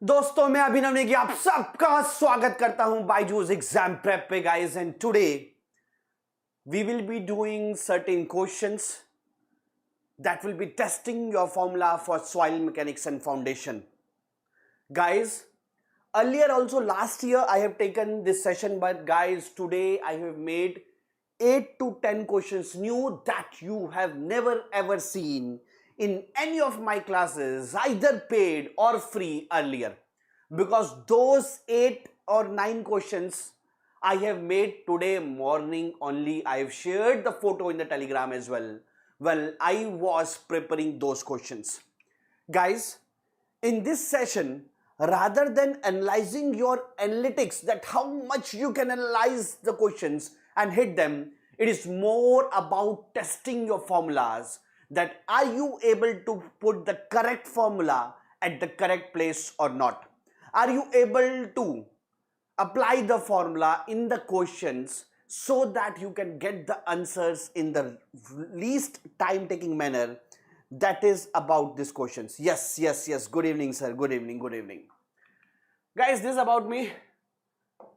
दोस्तों मैं अभिनव नेगी आप सबका स्वागत करता हूं बायजूस एग्जाम प्रेप पे guys and today we will be doing certain questions that will be testing your formula for soil mechanics and foundation. Guys, earlier also last year I have taken this session, but guys today I have made 8 to 10 questions new that you have never ever seen in any of my classes, either paid or free earlier, because those 8 or 9 questions I have made today morning only. I have shared the photo in the Telegram as well. Well, I was preparing those questions. Guys, in this session, rather than analyzing your analytics, that how much you can analyze the questions and hit them, it is more about testing your formulas, that are you able to put the correct formula at the correct place or not? Are you able to apply the formula in the questions so that you can get the answers in the least time taking manner? That is about these questions. Yes. Good evening, sir. Good evening. Guys, this is about me.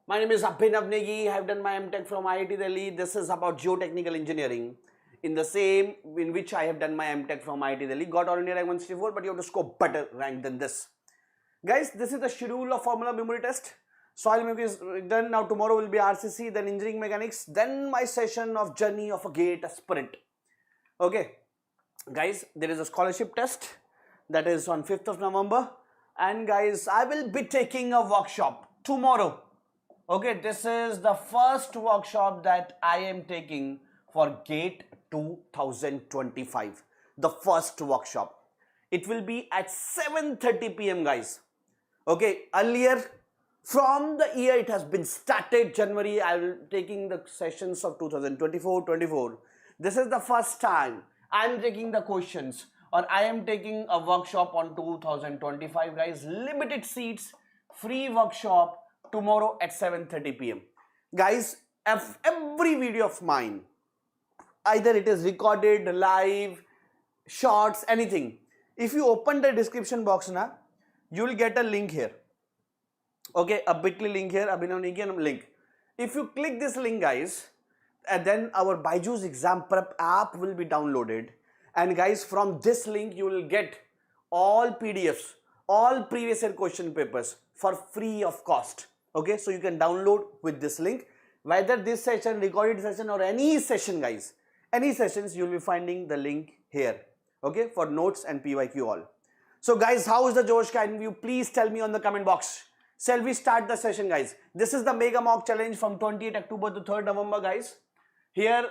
My name is Abhinav Negi. I have done my MTech from IIT Delhi. This is about geotechnical engineering, in the same in which I have done my MTech from IIT Delhi. Got all India rank 164, but you have to score better rank than this. Guys, this is the schedule of formula memory test. Soil mechanics is done. Now tomorrow will be RCC, then engineering mechanics, then my session of journey of a gate aspirant. Okay, guys, there is a scholarship test that is on 5th of November, and guys, I will be taking a workshop tomorrow. Okay, this is the first workshop that I am taking for GATE 2025. The first workshop. It will be at 7:30 p.m. guys. Okay, earlier from the year it has been started, January, I will taking the sessions of 2024. This is the first time I am taking the questions, or I am taking a workshop on 2025 guys. Limited seats, free workshop tomorrow at 7:30 p.m. Guys, every video of mine, either it is recorded, live, shorts, anything. If you open the description box now, you will get a link here. Okay, a bit.ly link here, Abhinav Negi link. If you click this link guys, and then our BYJU'S exam prep app will be downloaded, and guys, from this link you will get all PDFs, all previous year question papers for free of cost. Okay, so you can download with this link, whether this session, recorded session, or any session guys, any sessions, you will be finding the link here. Okay, for notes and PYQ all. So guys, how is the Josh? Can you please tell me on the comment box? Shall we start the session guys? This is the mega mock challenge from 28 October to 3rd November guys. Here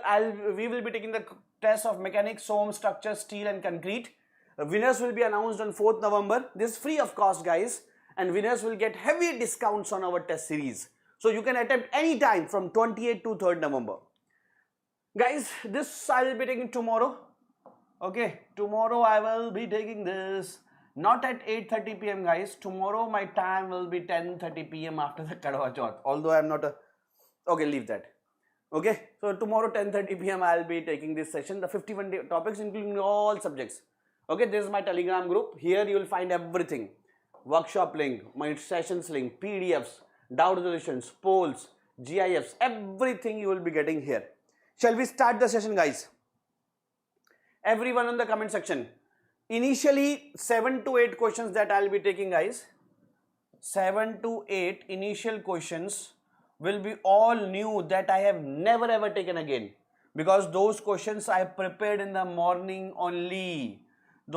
we will be taking the test of mechanics, foam, structure, steel and concrete. Winners will be announced on 4th November. This is free of cost guys, and winners will get heavy discounts on our test series. So you can attempt any time from 28 to 3rd November. Guys, this I will be taking tomorrow. Okay, tomorrow I will be taking this. Not at 8:30 p.m. guys. Tomorrow my time will be 10:30 p.m. after the Kadwa Chauth. Although I am not a... Okay, leave that. Okay, so tomorrow 10:30 p.m. I will be taking this session. The 51 topics including all subjects. Okay, this is my Telegram group. Here you will find everything. Workshop link, my sessions link, PDFs, doubt resolutions, polls, GIFs, everything you will be getting here. Shall we start the session guys? Everyone in the comment section. Initially 7 to 8 questions that I'll be taking guys. 7 to 8 initial questions will be all new that I have never ever taken again, because those questions I prepared in the morning only.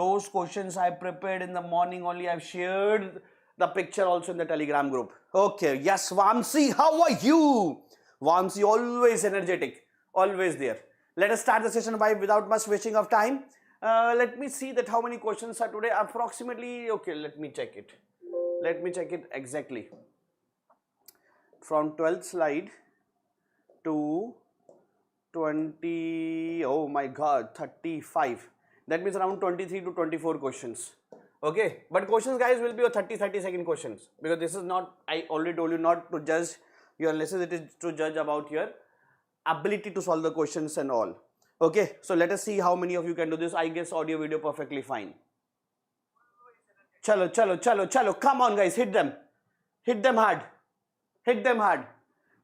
Those questions I prepared in the morning only. I've shared the picture also in the Telegram group. Okay, yes, Vamsi, how are you? Vamsi, always energetic, always there. Let us start the session without much wasting of time. Let me see that how many questions are today. Approximately, okay, let me check it. Let me check it exactly. From 12th slide to 20, oh my god, 35. That means around 23 to 24 questions. Okay, but questions guys will be a 30 second questions, because this is not, I already told you, not to judge your lessons, it is to judge about your ability to solve the questions and all. Okay, so let us see how many of you can do this. I guess audio video perfectly fine. Chalo, chalo, chalo, chalo. Come on, guys, hit them. Hit them hard. Hit them hard.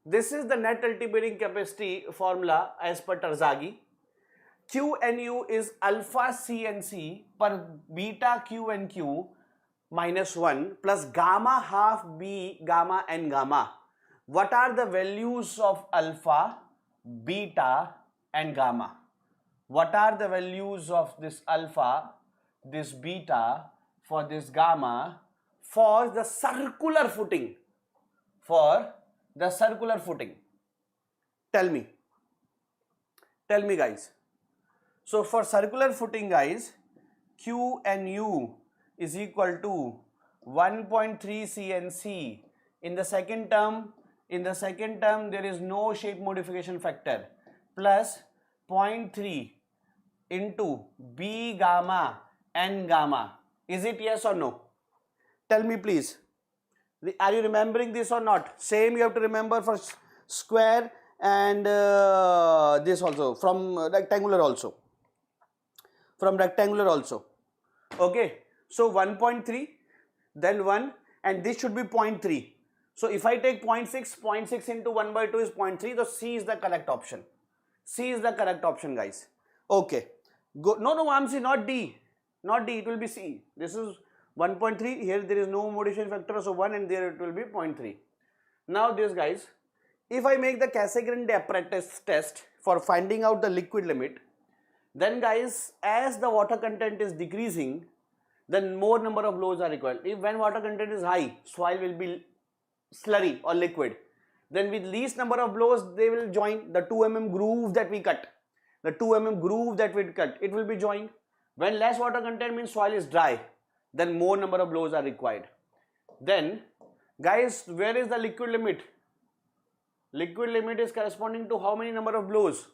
This is the net ultimating capacity formula as per Terzaghi. Q and U is alpha C and C per beta Q and Q minus 1 plus gamma half B gamma and gamma. What are the values of alpha, beta and gamma? What are the values of this alpha, this beta, for this gamma, for the circular footing? For the circular footing. Tell me. Tell me, guys. So for circular footing, guys, Q and U is equal to 1.3 C and C. In the second term, there is no shape modification factor, plus 0.3 into B gamma and gamma. Is it yes or no? Tell me, please. Are you remembering this or not? Same you have to remember for square and this also, from rectangular also. From rectangular also. Okay. So 1.3, then 1, and this should be 0.3. So if I take 0.6 into 1 by 2 is 0.3, so C is the correct option. C is the correct option, guys. Okay. Go. No, Amsi, not D. Not D, it will be C. This is 1.3, here there is no modification factor, so 1, and there it will be 0.3. Now this, guys, if I make the Cassegrain apparatus test for finding out the liquid limit, then guys, as the water content is decreasing, then more number of blows are required. If when water content is high, soil will be slurry or liquid. Then with least number of blows, they will join the 2 mm groove that we cut. The 2 mm groove that we cut, it will be joined. When less water content means soil is dry, then more number of blows are required. Then, guys, where is the liquid limit? Liquid limit is corresponding to how many number of blows?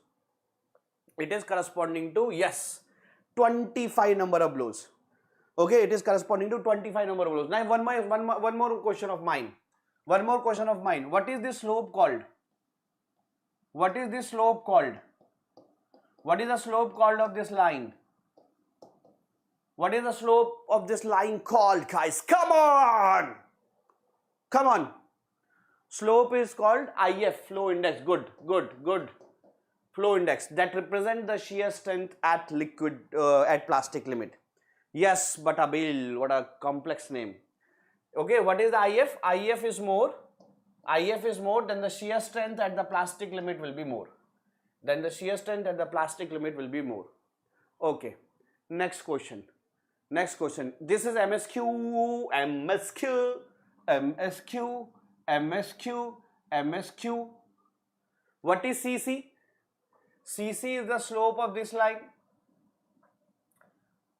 It is corresponding to, yes, 25 number of blows. Okay, it is corresponding to 25 number of blows. Now one more question of mine. One more question of mine. What is this slope called? What is this slope called? What is the slope called of this line? What is the slope of this line called, guys? Come on! Come on. Slope is called IF, flow index. Good. Flow index that represent the shear strength at liquid, at plastic limit. Yes, but Abil, what a complex name. Okay, what is the IF? IF is more, then the shear strength at the plastic limit will be more. Then the shear strength at the plastic limit will be more. Okay, next question. This is MSQ. What is CC? CC is the slope of this line.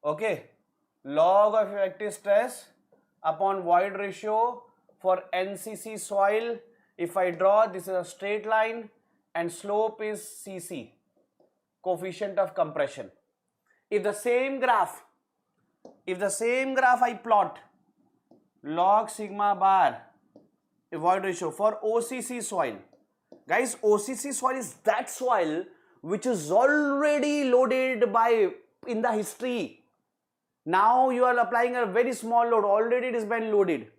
Okay, log of effective stress upon void ratio for NCC soil. If I draw, this is a straight line and slope is CC, coefficient of compression. If the same graph I plot, log sigma bar void ratio for OCC soil. Guys, OCC soil is that soil which is already loaded in the history. Now you are applying a very small load, already it has been loaded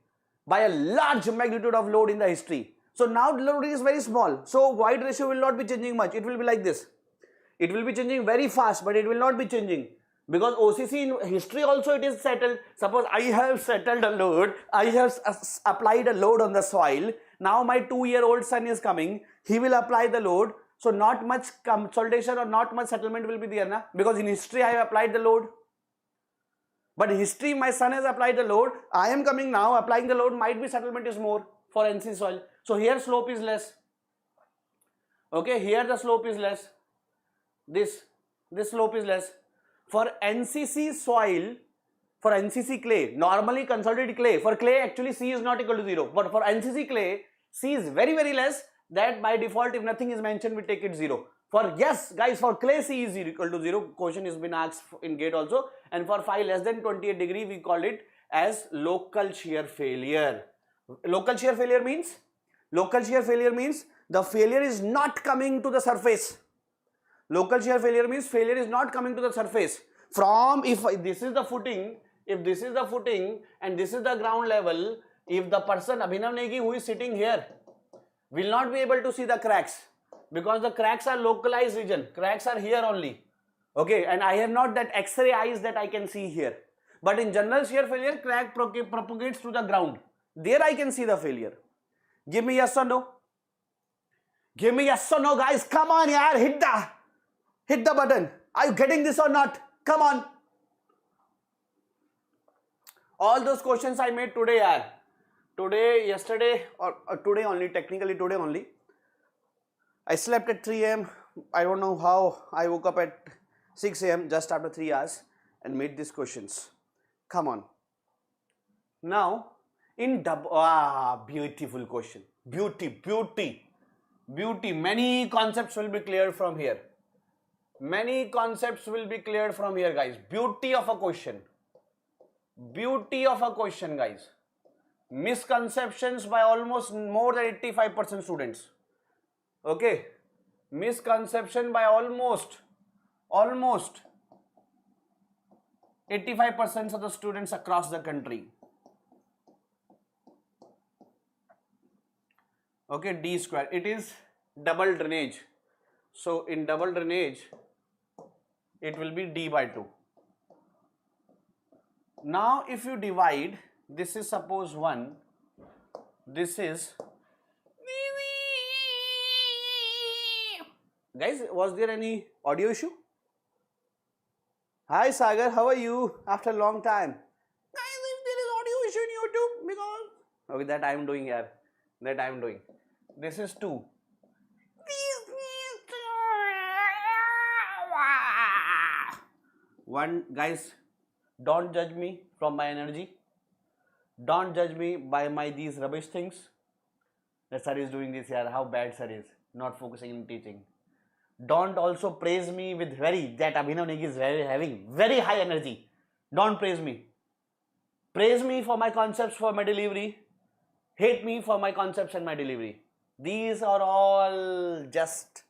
by a large magnitude of load in the history. So now the load is very small. So void ratio will not be changing much. It will be like this. It will be changing very fast, but it will not be changing. Because OCC in history also it is settled. Suppose I have settled a load, I have applied a load on the soil. Now my 2-year-old son is coming, he will apply the load. So not much consolidation or not much settlement will be there, na? Because in history I have applied the load. But in history my son has applied the load, I am coming now, applying the load, might be settlement is more for NC soil. So here slope is less. Okay, here the slope is less. This slope is less. For NCC soil, for NCC clay, normally consolidated clay, for clay actually C is not equal to 0. But for NCC clay, C is very, very less. That by default, if nothing is mentioned, we take it 0. For yes, guys, for clay C is equal to 0. Question has been asked in gate also. And for phi less than 28 degree, we call it as local shear failure. Local shear failure means the failure is not coming to the surface. Local shear failure means failure is not coming to the surface. From, if this is the footing, if this is the footing and this is the ground level, if the person Abhinav Negi who is sitting here will not be able to see the cracks, because the cracks are localized region, cracks are here only, okay, and I have not that X-ray eyes that I can see here. But in general shear failure, crack propagates through the ground. There I can see the failure. Give me yes or no. Give me yes or no, guys. Come on, yaar. Hit the button. Are you getting this or not? Come on. All those questions I made today, yaar. Today, yesterday, or today only, technically today only. I slept at 3 a.m. I don't know how. I woke up at 6 a.m. just after 3 hours and made these questions. Come on. Now, in beautiful question. Beauty. Many concepts will be cleared from here. Many concepts will be cleared from here, guys. Beauty of a question. Beauty of a question, guys. Misconceptions by almost more than 85% students. Okay. Misconception by almost 85% of the students across the country. Okay, D square. It is double drainage. So in double drainage, it will be D by 2. Now if you divide, this is suppose 1, this is... Guys, was there any audio issue? Hi Sagar, how are you? After a long time. Guys, if there is audio issue in YouTube, because... Okay, that I am doing here. That I am doing. This is 2. One, guys, don't judge me from my energy. Don't judge me by my these rubbish things. The sir is doing this here. How bad sir is. Not focusing in teaching. Don't also praise me with that Abhinav Negi is having very high energy. Don't praise me. Praise me for my concepts, for my delivery. Hate me for my concepts and my delivery. These are all just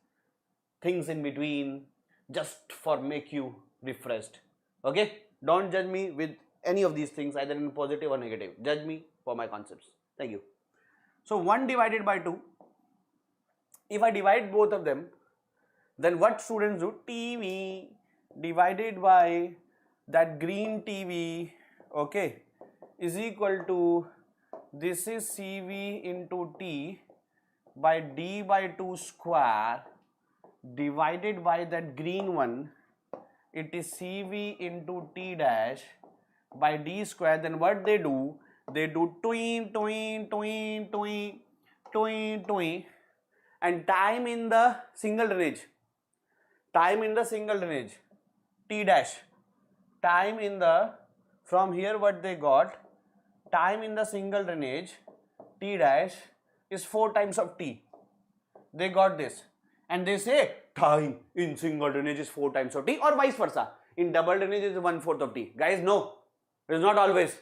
things in between, just for make you refreshed. Okay? Don't judge me with any of these things, either in positive or negative. Judge me for my concepts. Thank you. So 1 divided by 2. If I divide both of them, then what students do? TV divided by that green TV, okay, is equal to, this is CV into T by D by 2 square divided by that green one, it is CV into T dash by D square. Then what they do? They do tween, and time in the single drainage. Time in the single drainage, T dash. Time in the, from here what they got, time in the single drainage, T dash is 4 times of T. They got this. And they say, time in single drainage is 4 times of T, or vice versa. In double drainage is 1/4 of T. Guys, no. It is not always.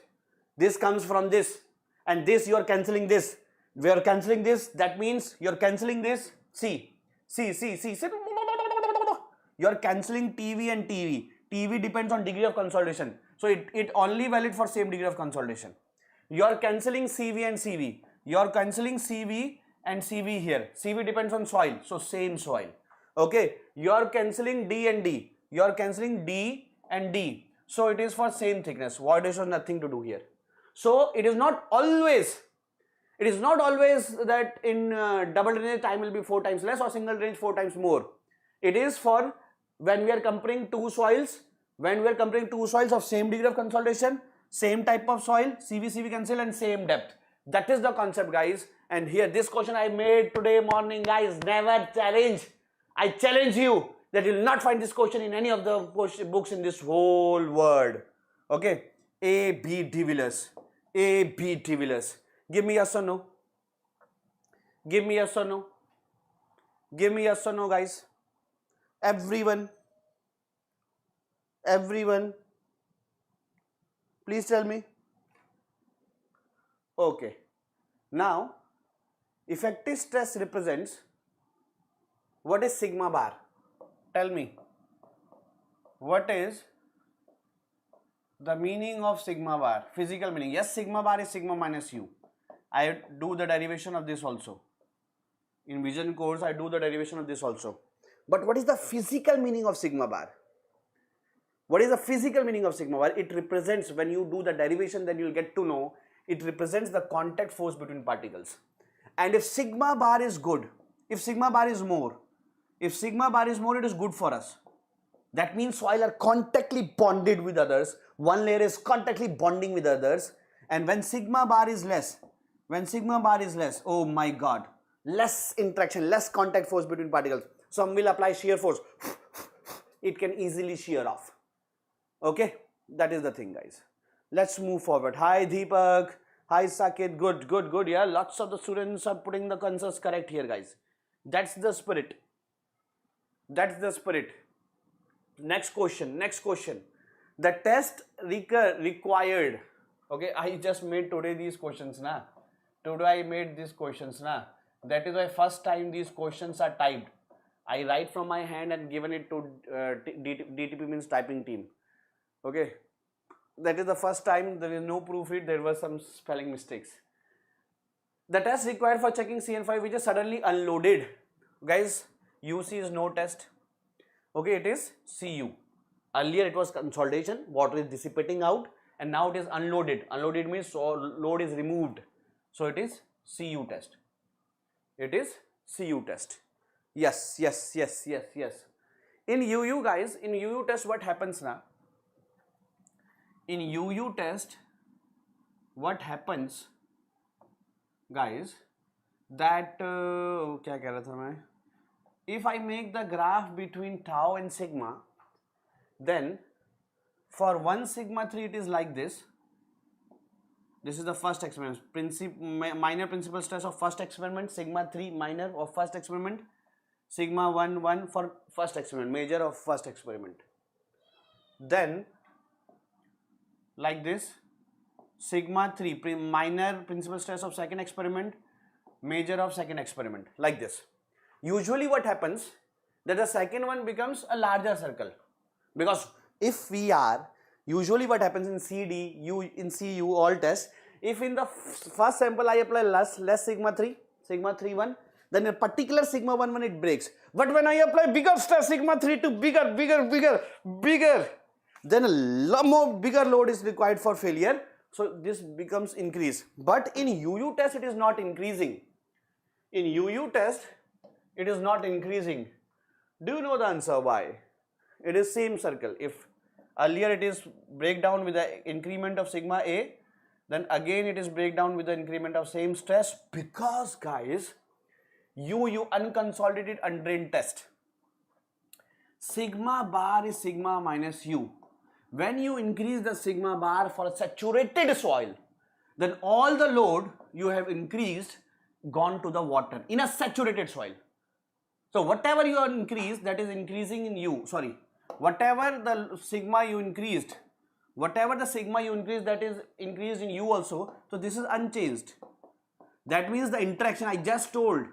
This comes from this. And this you are cancelling this. We are cancelling this. That means you are cancelling this. See. You are cancelling TV and TV. TV depends on degree of consolidation. So it only valid for same degree of consolidation. You are cancelling CV and CV. You are cancelling CV and CV here. CV depends on soil. So same soil. Okay. You are cancelling D and D. You are cancelling D and D. So it is for same thickness. Voidation has nothing to do here. So it is not always that in double drainage time will be 4 times less or single drainage 4 times more. It is for when we are comparing two soils, of same degree of consolidation, same type of soil, CV cancel, and same depth. That is the concept, guys. And here, this question I made today morning, guys. Never challenge. I challenge you that you will not find this question in any of the books in this whole world. Okay. A, B, D Villiers. A, B, D Villiers. Give me yes or no. Give me yes or no. Give me yes or no, guys. Everyone, please tell me. Okay. Now, effective stress represents, what is sigma bar? Tell me. What is The meaning of sigma bar, physical meaning. Yes, sigma bar is sigma minus u. I do the derivation of this also. In vision course, I do the derivation of this also. But what is the physical meaning of sigma bar? What is the physical meaning of sigma bar? It represents, when you do the derivation, then you will get to know, it represents the contact force between particles. And if sigma bar is good, if sigma bar is more, it is good for us. That means soil are contactly bonded with others. One layer is contactly bonding with others. And when sigma bar is less, oh my God, less interaction, less contact force between particles. Some will apply shear force. It can easily shear off. Okay, that is the thing, guys. Let's move forward. Hi Deepak, hi Sakit. Good. Yeah, lots of the students are putting the answers correct here, guys. That's the spirit. Next question. The test required. Okay, I just made today these questions, na. That is why first time these questions are typed. I write from my hand and given it to DTP means typing team. Okay, that is the first time. There is no proofread. There were some spelling mistakes. The test required for checking CN5 which is suddenly unloaded. Guys, UC is no test. Okay, it is CU. Earlier it was consolidation, water is dissipating out, and now it is unloaded. Unloaded means load is removed. So it is CU test. Yes. In UU, guys, in UU test what happens now? In UU test, what happens, guys, that क्या कह रहा था मैं? If I make the graph between tau and sigma, then for 1 sigma 3 it is like this. This is the first experiment. Minor principal stress of first experiment, sigma 3 minor of first experiment, sigma 1 for first experiment, major of first experiment. Then like this, sigma 3 minor principal stress of second experiment, major of second experiment, like this. Usually what happens, that the second one becomes a larger circle, because if we are, usually what happens in in CU all tests, if in the first sample I apply less sigma 3 1, then a particular sigma 1 it breaks. But when I apply bigger stress, sigma 3 to bigger, then a lot more bigger load is required for failure. So this becomes increase. But in UU test it is not increasing. In UU test it is not increasing. Do you know the answer why? It is same circle. If earlier it is breakdown with the increment of sigma A, then again it is breakdown with the increment of same stress, because guys, UU unconsolidated undrained test, sigma bar is sigma minus U. When you increase the sigma bar for a saturated soil, then all the load you have increased gone to the water in a saturated soil. So whatever you are increased, that is increasing in U. Sorry, whatever the sigma you increased, that is increased in U also. So this is unchanged. That means the interaction I just told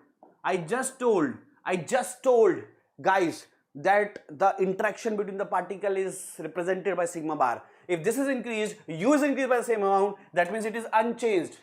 guys, that the interaction between the particle is represented by sigma bar. If this is increased, U is increased by the same amount, that means it is unchanged.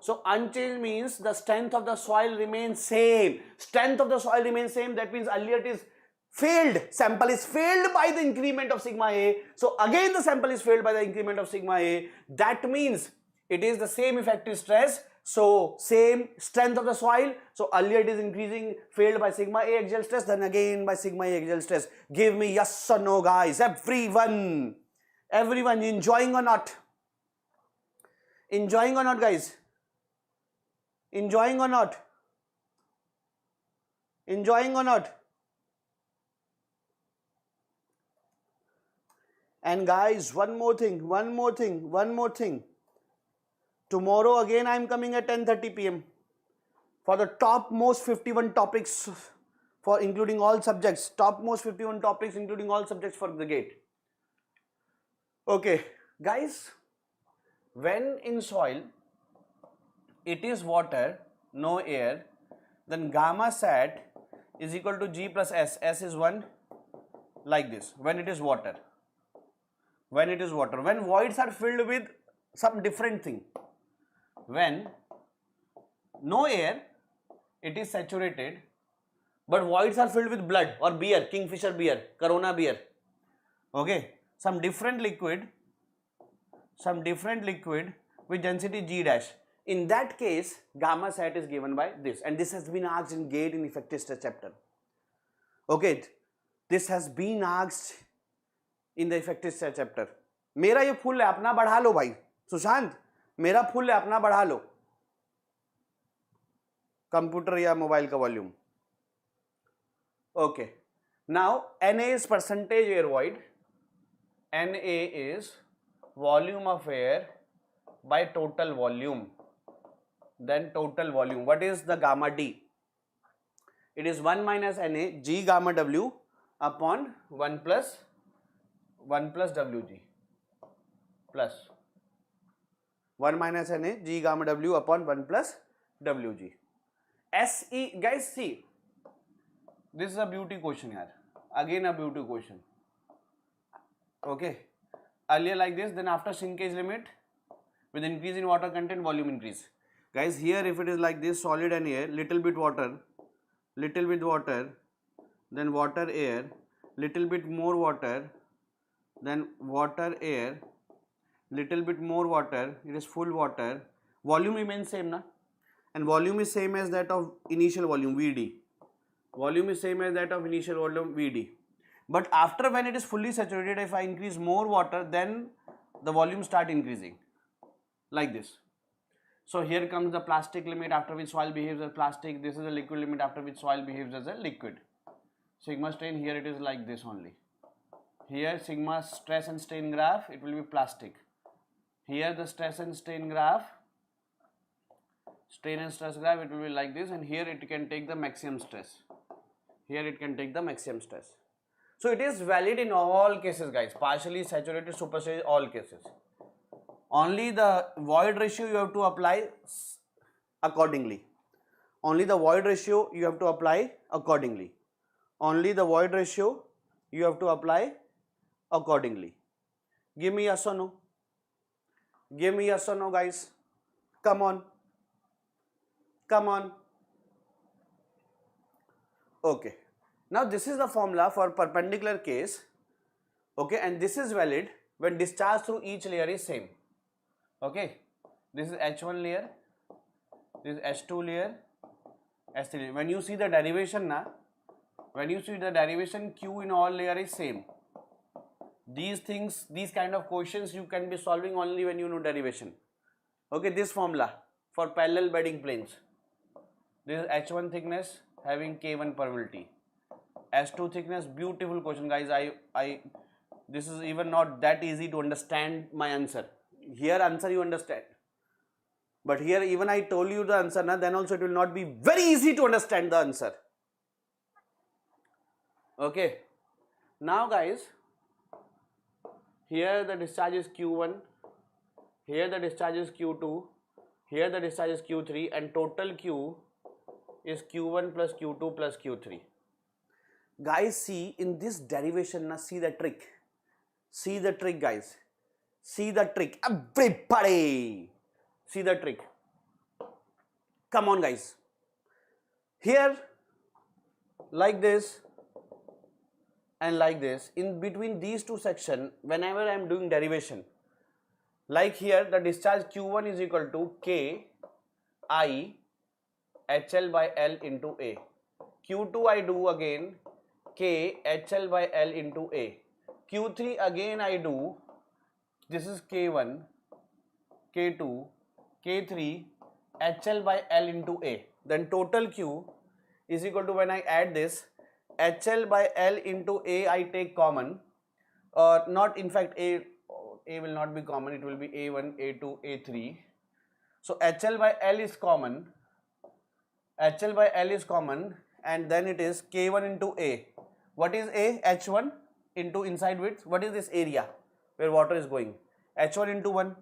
So unchanged means the strength of the soil remains same. That means earlier it is failed. Sample is failed by the increment of sigma A. So again the sample is failed by the increment of sigma A. That means it is the same effective stress. So same strength of the soil. So earlier it is increasing, failed by sigma A axial stress, then again by sigma A axial stress. Give me yes or no, guys. Everyone enjoying or not? Guys? Enjoying or not? And guys, one more thing. Tomorrow again I am coming at 10:30 p.m. for the topmost 51 topics for including all subjects. For the gate. Okay, guys, when in soil it is water, no air, then gamma sat is equal to G plus S. S is 1, like this when it is water. when it is water. When voids are filled with some different thing. When no air, it is saturated, but voids are filled with blood or beer, Kingfisher beer, Corona beer. Okay, some different liquid with density G dash. In that case, gamma sat is given by this, and this has been asked in GATE in effective stress chapter. Okay, this has been asked in the effective stress chapter. मेरा ये full है, अपना बढ़ा लो भाई सुशांत, मेरा full है, अपना बढ़ा लो कंप्यूटर या मोबाइल का volume. Okay, now Na is percentage air void. Na is volume of air by total volume. Then total volume. What is the gamma D? It is 1 minus Na G gamma W upon 1 plus Wg plus 1 minus Na G gamma W upon 1 plus Wg. Se, guys, see, this is a beauty question here. Again a beauty question. Okay, earlier like this, then after shrinkage limit, with increase in water content, volume increase. Guys, here if it is like this, solid and air, little bit water, then water air, little bit more water, then water air, little bit more water, it is full water, volume remains same na, and volume is same as that of initial volume Vd. Volume is same as that of initial volume Vd. But after, when it is fully saturated, if I increase more water, then the volume start increasing like this. So here comes the plastic limit after which soil behaves as plastic. This is the liquid limit after which soil behaves as a liquid. Sigma strain, here it is like this only. Here sigma stress and strain graph, it will be plastic. Here the stress and strain graph, strain and stress graph, it will be like this, and here it can take the maximum stress. Here it can take the maximum stress. So it is valid in all cases, guys. Partially saturated, supersaturated, all cases. Only the void ratio you have to apply accordingly. Only the void ratio you have to apply accordingly. Only the void ratio you have to apply accordingly. Give me yes or no. Give me yes or no, guys. Come on. Come on. Okay. Now this is the formula for perpendicular case. Okay, and this is valid when discharge through each layer is same. Okay, this is H1 layer, this is H2 layer, S3 layer. When you see the derivation na, when you see the derivation, Q in all layer is same. These things, these kind of questions you can be solving only when you know derivation. Okay, this formula for parallel bedding planes. This is H1 thickness having K1 permeability. S2 thickness, beautiful question, guys. This is even not that easy to understand my answer. Here answer you understand, but here even I told you the answer na, then also it will not be very easy to understand the answer. Okay, now guys, here the discharge is Q1, here the discharge is Q2, here the discharge is Q3, and total Q is Q1 plus Q2 plus Q3. Guys, see in this derivation na, see the trick. See the trick, guys. See the trick. Everybody, see the trick. Come on, guys. Here, like this and like this, in between these two sections, whenever I am doing derivation, like here, the discharge Q1 is equal to K I HL by L into A. Q2 I do again K HL by L into A. Q3 again I do, this is K1, K2, K3, HL by L into A. Then total Q is equal to, when I add this, HL by L into A I take common, or not, in fact A will not be common, it will be A1, A2, A3. So HL by L is common, HL by L is common, and then it is K1 into A. What is A? H1 into inside width. What is this area where water is going? H1 into 1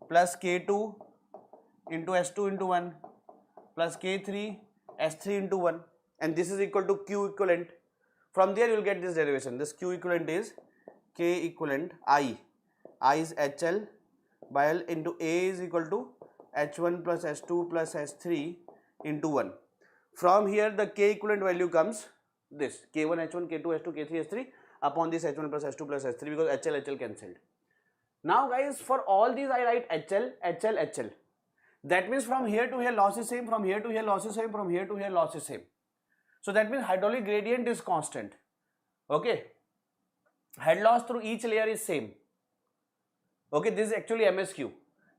plus K2 into S2 into 1 plus K3 S3 into 1, and this is equal to Q equivalent. From there you will get this derivation. This Q equivalent is K equivalent I is HL by L into A is equal to H1 plus H2 plus H3 into 1. From here the K equivalent value comes this K1 H1 K2 H2 K3 H3 upon this H1 plus H2 plus H3 because HL cancelled. Now guys, for all these I write HL. That means from here to here loss is same, from here to here loss is same, from here to here loss is same. So that means hydraulic gradient is constant. Okay, head loss through each layer is same. Okay, this is actually MSQ.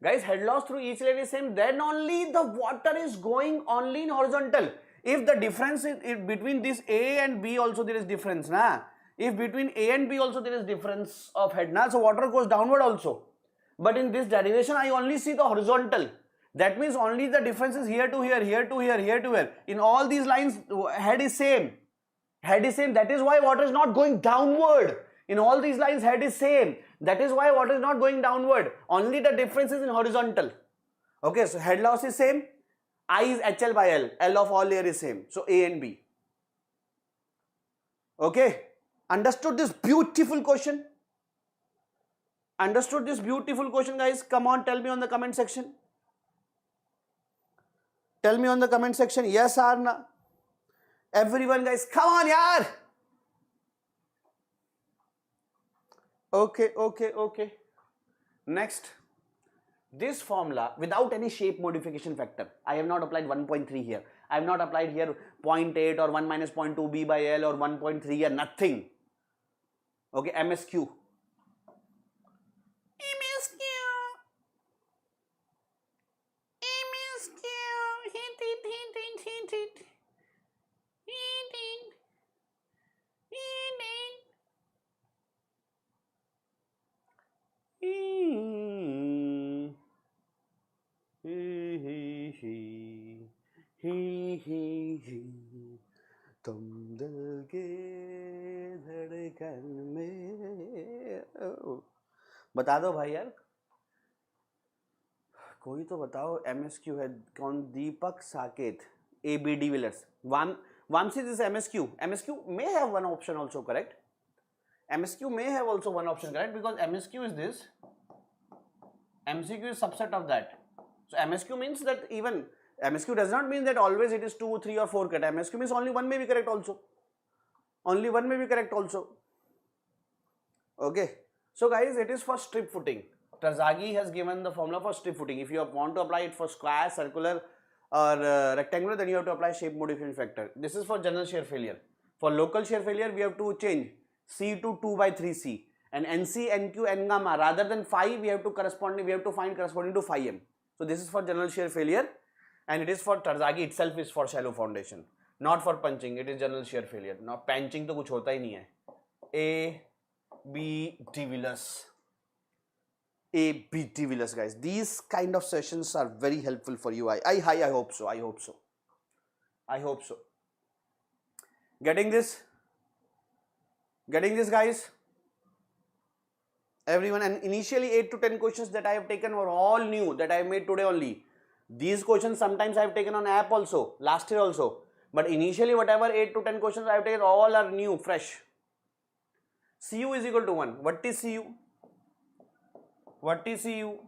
Guys, head loss through each layer is same, then only the water is going only in horizontal. If the difference is between this A and B also there is difference, na? If between A and B also there is difference of head, na? So water goes downward also. But in this derivation, I only see the horizontal. That means only the difference is here to here, here to here, here to here. In all these lines, head is same. Head is same. That is why water is not going downward. In all these lines, head is same. That is why water is not going downward. Only the difference is in horizontal. Okay, so head loss is same. I is HL by L. L of all layer is same. So A and B. Okay. Understood this beautiful question? Understood this beautiful question, guys? Come on, tell me on the comment section. Tell me on the comment section. Yes or no? Everyone, guys, come on, yaar. Okay. Next. This formula without any shape modification factor. I have not applied 1.3 here. I have not applied here 0.8 or 1 minus 0.2 B by L or 1.3 here. Nothing. Okay, MSQ. तुम दिल के धड़कन में बता दो भाई यार, कोई तो बताओ. MSQ है कौन? दीपक Saket, AB Divilliers. Vamsi, this is MSQ. MSQ may have one option also correct. MSQ may have also one option correct because MSQ is this. MCQ is subset of that. So MSQ means that even MSQ does not mean that always it is 2, 3 or 4 correct. MSQ means only one may be correct also. Only one may be correct also. Okay. So guys, it is for strip footing. Terzaghi has given the formula for strip footing. If you want to apply it for square, circular or rectangular, then you have to apply shape modification factor. This is for general shear failure. For local shear failure, we have to change C to 2 by 3C. And NC, NQ, N gamma, rather than phi, we have to find corresponding to phi m. So this is for general shear failure, and it is for Terzaghi itself is for shallow foundation, not for punching. It is general shear failure. Now punching तो कुछ होता ही नहीं है. A, B, Divilliers. A, B, Divilliers, guys. These kind of sessions are very helpful for you. I hope so. I hope so. Getting this, guys. Everyone, and initially 8 to 10 questions that I have taken were all new, that I have made today only. These questions sometimes I have taken on app also, last year also. But initially whatever 8 to 10 questions I have taken, all are new, fresh. Cu is equal to 1. What is Cu? What is Cu?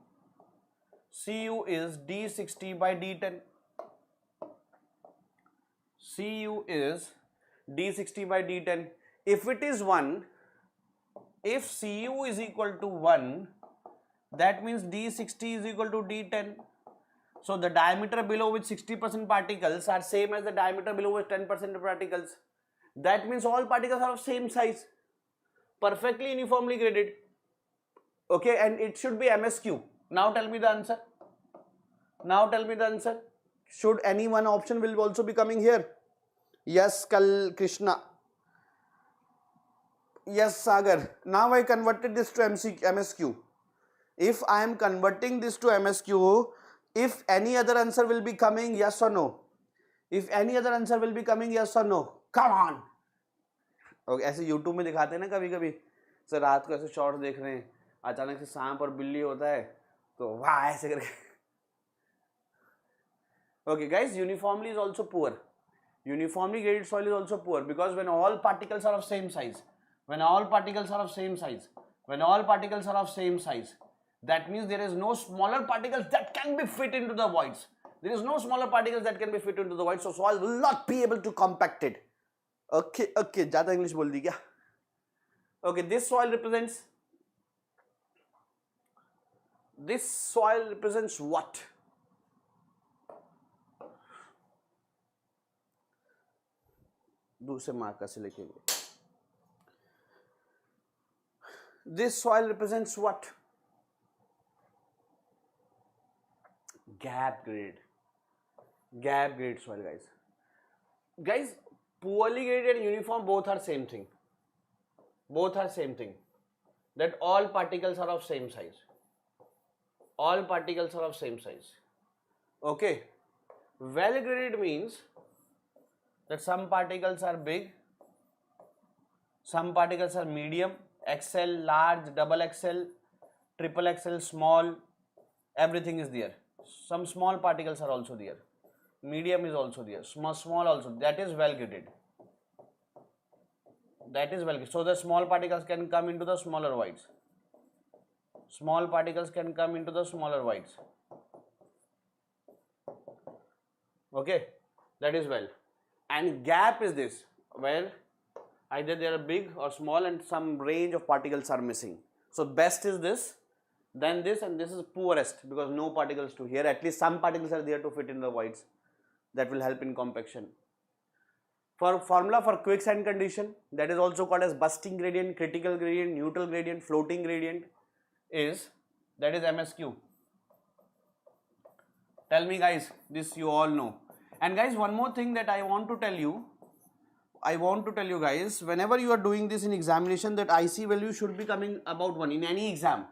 Cu is D60 by D10. Cu is D60 by D10. If it is 1, if Cu is equal to 1, that means D60 is equal to D10. So the diameter below with 60% particles are same as the diameter below with 10% particles. That means all particles are of same size, perfectly uniformly graded. Okay, and it should be MSQ. Now tell me the answer. Should any one option will also be coming here? Yes, Krishna. Yes, Sagar. Now I converted this to MSQ. If I am converting this to MSQ, if any other answer will be coming, yes or no? If any other answer will be coming, yes or no? Come on. Okay, ऐसे YouTube में दिखाते हैं ना कभी-कभी, sir रात को ऐसे shorts देख रहे हैं, अचानक से सांप और बिल्ली होता है, तो वाह ऐसे करके. Okay, guys, uniformly is also poor. Uniformly graded soil is also poor because when all particles are of same size. When all particles are of same size. When all particles are of same size. That means there is no smaller particles that can be fit into the voids. There is no smaller particles that can be fit into the void, so soil will not be able to compact it. Okay, ज़्यादा English बोल दी क्या? Okay, this soil represents what? दूसरे marker से लेके this soil represents what? Gap grade soil, guys. Poorly graded and uniform both are same thing. That all particles are of same size. Okay. Well graded means that some particles are big, some particles are medium, XL, large, double XL, triple XL, small, everything is there. Some small particles are also there. Medium is also there. Small also. That is well graded. So the small particles can come into the smaller voids. Okay, that is well. And gap is this, where either they are big or small and some range of particles are missing. So best is this, then this, and this is poorest because no particles to here. At least some particles are there to fit in the voids. That will help in compaction. For formula for quicksand condition, that is also called as bursting gradient, critical gradient, neutral gradient, floating gradient, that is MSQ. Tell me guys, this you all know. And guys, one more thing that I want to tell you guys, whenever you are doing this in examination, that IC value should be coming about 1 in any exam.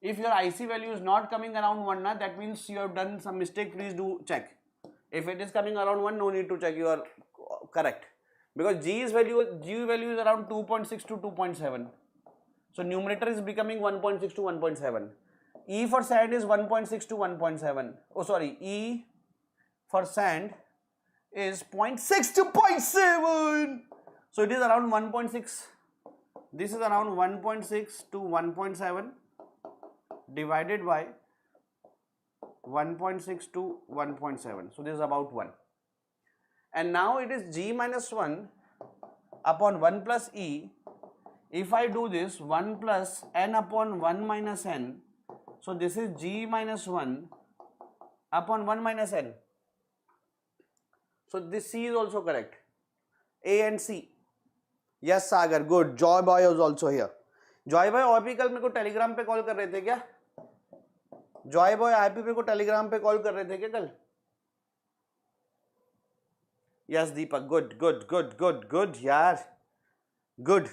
If your IC value is not coming around 1, that means you have done some mistake. Please do check. If it is coming around 1, no need to check, you are correct. Because G value is around 2.6 to 2.7. So numerator is becoming 1.6 to 1.7. E for sand is 1.6 to 1.7. Oh sorry, E for sand is 0.6 to 0.7. So it is around 1.6. This is around 1.6 to 1.7 divided by 1.6 to 1.7. So this is about 1. And now it is G minus 1 upon 1 plus E. If I do this, 1 plus N upon 1 minus N. So this is G minus 1 upon 1 minus N. So this C is also correct. A and C. Yes, Sagar, good. Joy Boy is also here. Joy Boy IP कल मेरे को Telegram पे call कर रहे थे क्या? Joy Boy IP मेरे को टेलीग्राम पे कॉल कर रहे थे क्या कल? Yes, Deepak, good, yaar. Good.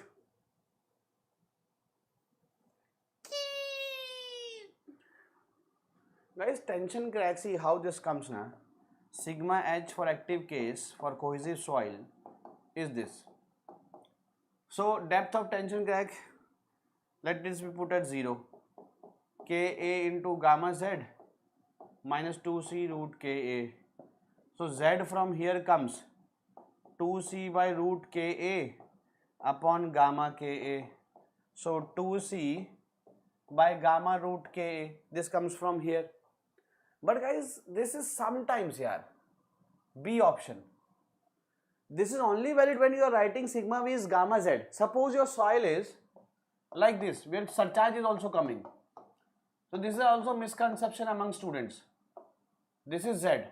Guys, tension crack, see how this comes now. Sigma H for active case for cohesive soil is this. So depth of tension crack, let this be put at 0. Ka into gamma z minus 2c root Ka. So z from here comes 2c by root Ka upon gamma Ka. So 2c by gamma root Ka. This comes from here. But guys, this is sometimes here. B option. This is only valid when you are writing sigma v is gamma z. Suppose your soil is like this, where surcharge is also coming. So this is also misconception among students. This is z.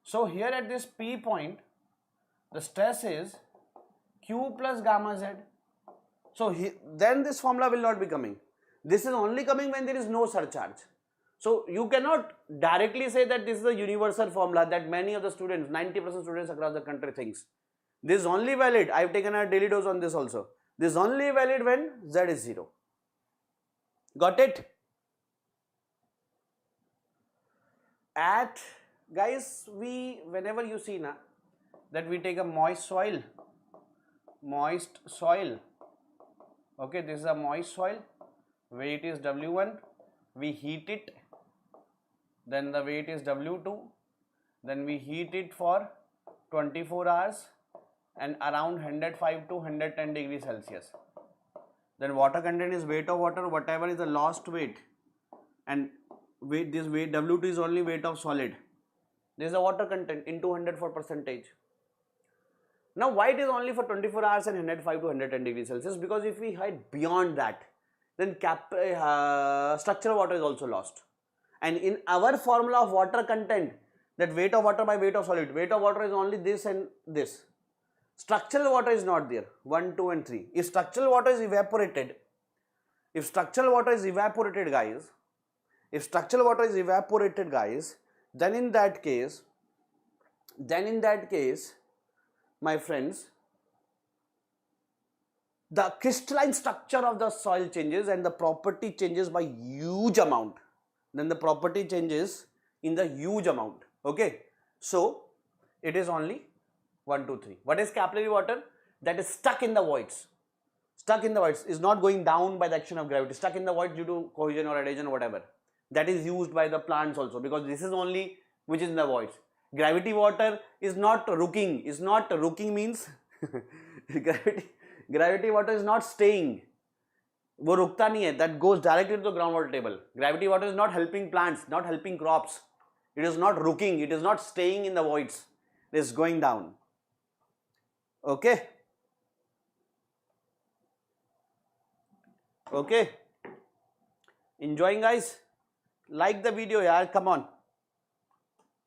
So here at this P point, the stress is Q plus gamma z. So then this formula will not be coming. This is only coming when there is no surcharge. So you cannot directly say that this is a universal formula that many of the students, 90% students across the country thinks. This is only valid. I have taken a daily dose on this also. This is only valid when z is 0. Got it? Guys, whenever you see na, that we take a moist soil. Okay, this is a moist soil. Weight is W1. We heat it. Then the weight is W2. Then we heat it for 24 hours and around 105 to 110 degrees Celsius. then water content is weight of water, whatever is the lost weight, and weight, this weight W2 is only weight of solid. This is the water content into 100 for percentage. Now why it is only for 24 hours and 105 to 110 degrees Celsius? Because if we hide beyond that, then structural water is also lost. And in our formula of water content, that weight of water by weight of solid, weight of water is only this and this. Structural water is not there. 1, 2 and 3. If structural water is evaporated, guys, then in that case, my friends, the crystalline structure of the soil changes and the property changes by huge amount. Then the property changes in the huge amount. Okay, so it is only 1, 2, 3. What is capillary water? That is stuck in the voids. Stuck in the voids is not going down by the action of gravity. Stuck in the void due to cohesion or adhesion or whatever. That is used by the plants also, because this is only which is in the voids. Gravity water is not rooking. Means gravity water is not staying. वो रुकता नहीं है. That goes directly to the groundwater table. Gravity water is not helping plants, not helping crops. It is not rooking. It is not staying in the voids. It is going down. Okay. Okay. Enjoying, guys? Like the video, yaar. Come on.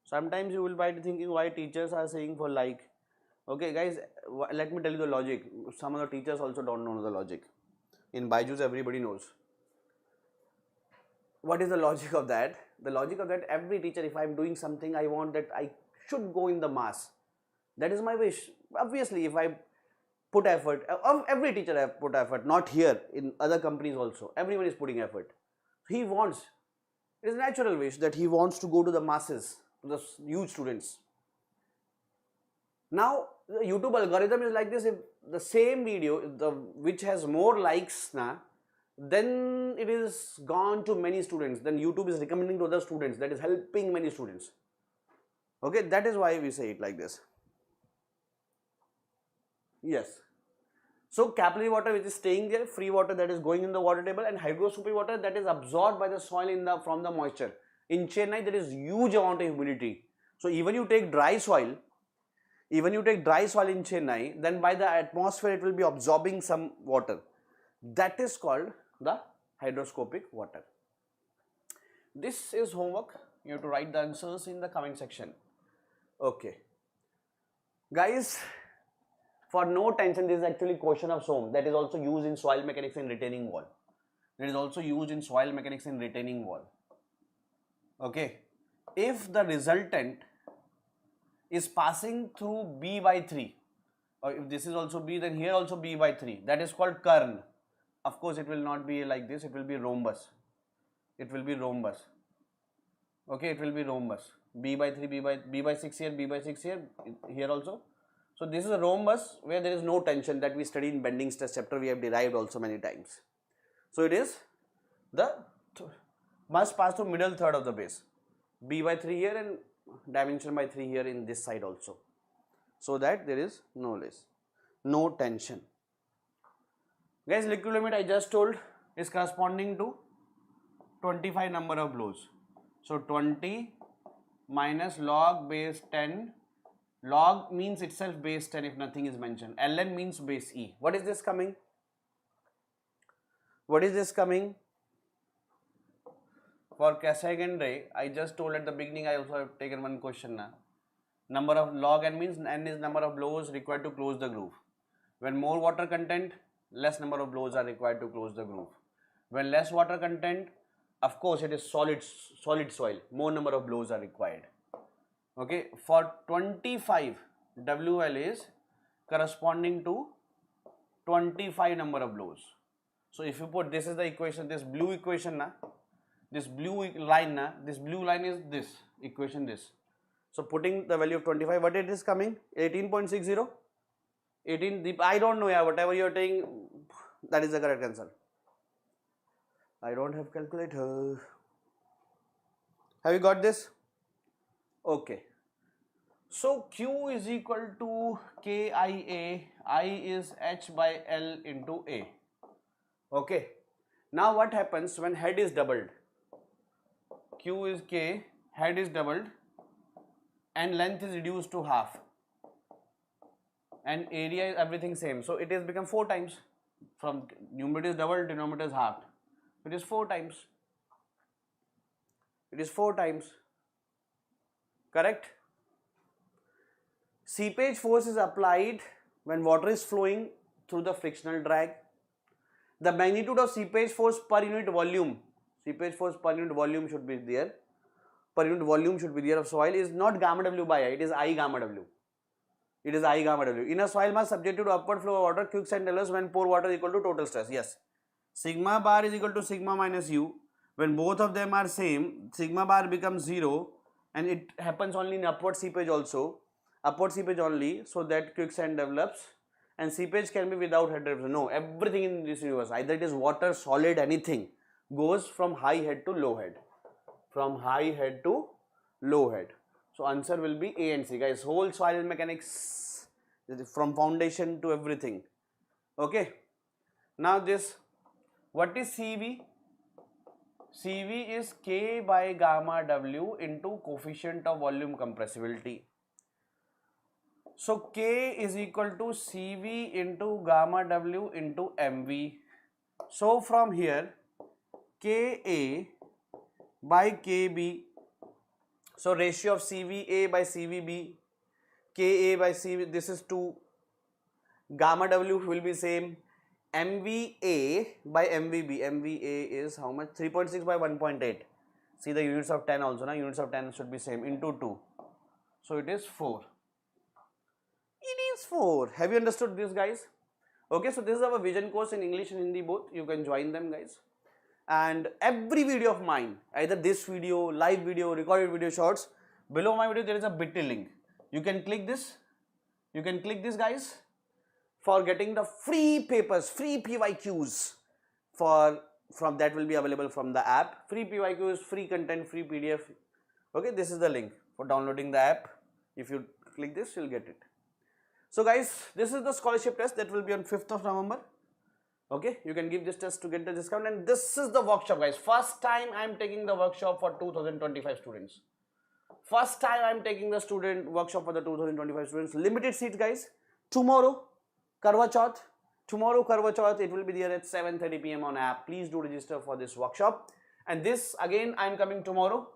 Sometimes you will be thinking why teachers are saying for like. Okay, guys, let me tell you the logic. Some of the teachers also don't know the logic. In BYJU'S, everybody knows. What is the logic of that? The logic of that, every teacher, if I am doing something, I want that I should go in the mass. That is my wish. Obviously, if I put effort, every teacher have put effort, not here, in other companies also. Everyone is putting effort. He wants, it is a natural wish that he wants to go to the masses, to the huge students. Now, the YouTube algorithm is like this. If the same video, which has more likes, then it is gone to many students. Then YouTube is recommending to other students. That is helping many students. Okay, that is why we say it like this. Yes. So, capillary water which is staying there, free water that is going in the water table, and hygroscopic water that is absorbed by the soil from the moisture. In Chennai, there is huge amount of humidity. So, even you take dry soil in Chennai, then by the atmosphere it will be absorbing some water. That is called the hygroscopic water. This is homework. You have to write the answers in the comment section. Okay. Guys, for no tension, this is actually question of SOM. That is also used in soil mechanics and retaining wall. Okay. If the resultant is passing through B by 3, or if this is also B, then here also B by 3. That is called kern. Of course, it will not be like this. It will be rhombus. Okay, it will be rhombus. B by 3, B by 6 here, B by 6 here, here also. So this is a rhombus where there is no tension, that we studied in bending stress chapter. We have derived also many times. So it is must pass through middle third of the base. B by 3 here and dimension by 3 here in this side also. So that there is no tension. Guys, liquid limit I just told is corresponding to 25 number of blows. So 20 minus log base 10. Log means itself base 10 if nothing is mentioned. Ln means base E. What is this coming? For second ray, I just told at the beginning, I also have taken one question now. Number of log n means n is number of blows required to close the groove. When more water content, less number of blows are required to close the groove. When less water content, of course it is solid soil, more number of blows are required. Okay, for 25, WL is corresponding to 25 number of blows. So if you put, this is the equation, this blue equation, this blue line is this equation, this. So putting the value of 25, what it is coming? 18.60. 18. I don't know, whatever you are taking, that is the correct answer. I don't have calculator. Have you got this? Okay. So Q is equal to KIA. I is H by L into A. Okay. Now what happens when head is doubled? Q is K, head is doubled and length is reduced to half and area is everything same. So it has become 4 times. From numerator is doubled, denominator is halved. It is 4 times. It is 4 times. Correct? Seepage force is applied when water is flowing through the frictional drag. The magnitude of seepage force per unit volume, seepage force per unit volume should be there. Per unit volume should be there of soil is not gamma W by I, it is I gamma W. It is I gamma W. In a soil mass subjected to upward flow of water, quicksand develops when pore water is equal to total stress. Yes. Sigma bar is equal to sigma minus U. When both of them are same, sigma bar becomes 0 and it happens only in upward seepage also. Upward seepage only, so that quicksand develops. And seepage can be without head development. No, everything in this universe, either it is water, solid, anything, goes from high head to low head. From high head to low head. So answer will be A and C, guys. Whole soil mechanics, from foundation to everything. Okay. Now this, what is CV? CV is K by gamma W into coefficient of volume compressibility. So K is equal to CV into gamma W into MV. So from here, KA by KB, so ratio of CVA by CVB, KA by CV, this is 2, gamma W will be same, MVA by MVB, MVA is how much? 3.6 by 1.8, see the units of 10 also, na? Units of 10 should be same, into 2, so it is 4. It is 4. Have you understood this, guys? Okay, so this is our vision course in English and Hindi both. You can join them, guys. And every video of mine, either this video, live video, recorded video, shorts, below my video there is a bit.ly link. You can click this. You can click this, guys, for getting the free papers, free PYQs from that will be available from the app. Free PYQs, free content, free PDF. Okay, this is the link for downloading the app. If you click this, you'll get it. So guys, this is the scholarship test that will be on 5th of November. Okay, you can give this test to get the discount, and this is the workshop, guys. First time I am taking the workshop for 2025 students. First time I am taking the student workshop for the 2025 students. Limited seats, guys. Tomorrow, Karwa Chauth. Tomorrow, Karwa Chauth, it will be there at 7:30 PM on app. Please do register for this workshop. And this, again, I am coming tomorrow.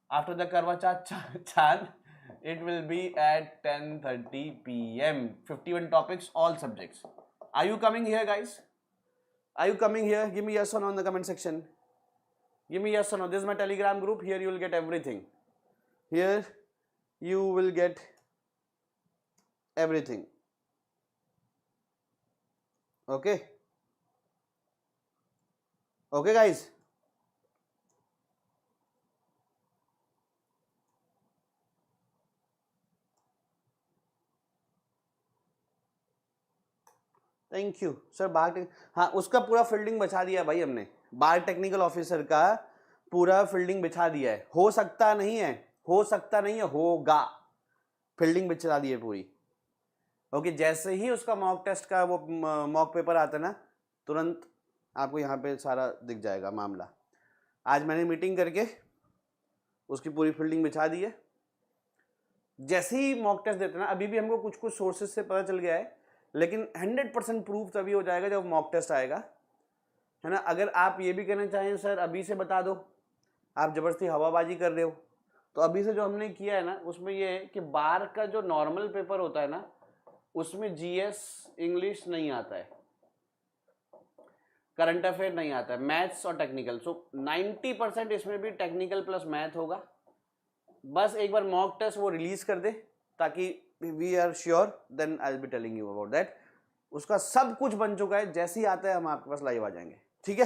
After the Karwa Chauth, it will be at 10:30 PM. 51 topics, all subjects. Are you coming here, guys? Are you coming here? Give me yes or no in the comment section. Give me yes or no. This is my Telegram group. Here you will get everything. Here you will get everything. Okay? Okay, guys? Thank you sir. बार हाँ, उसका पूरा fielding बचा दिया भाई हमने। बार technical officer का पूरा फील्डिंग बिछा दिया है। हो सकता नहीं है, हो सकता नहीं है, होगा। फील्डिंग बिछा दी है पूरी। ओके, जैसे ही उसका मॉक टेस्ट का वो मॉक पेपर आता है ना, तुरंत आपको यहाँ पे सारा दिख जाएगा मामला। आज मैंने मीटिंग करके उसकी पूरी फील्डिंग बिछा दी है। जैसे ही मॉक टेस्ट देते ना, अभी भी हमको कुछ कुछ सोर्सेज से पता चल गया है, लेकिन 100% प्रूफ तभी हो जाएगा जब मॉक टेस्ट आएगा, है ना। अगर आप ये भी कहना चाहें सर अभी से बता दो, आप जबरदस्ती हवाबाजी कर रहे हो, तो अभी से जो हमने किया है ना, उसमें ये है कि बार का जो नॉर्मल पेपर होता है ना, उसमें जीएस इंग्लिश नहीं आता है, करंट अफेयर नहीं आता है, मैथ्स और टेक्निकल। सो 90% इसमें भी टेक्निकल प्लस मैथ होगा। बस एक बार मॉक टेस्ट वो रिलीज कर दे, ताकि we are sure, then I will be telling you about that. उसका सब कुछ बन चुका है, जैसे ही आता है हम आपके पास लाइव आ जाएंगे, ठीक है।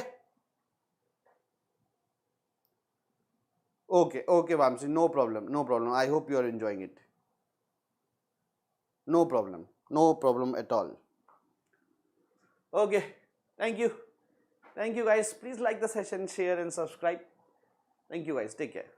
Okay okay Vamsi, no problem, no problem. I hope you are enjoying it. No problem, no problem at all. Okay, thank you, guys. Please like the session, share and subscribe. Thank you, guys. Take care.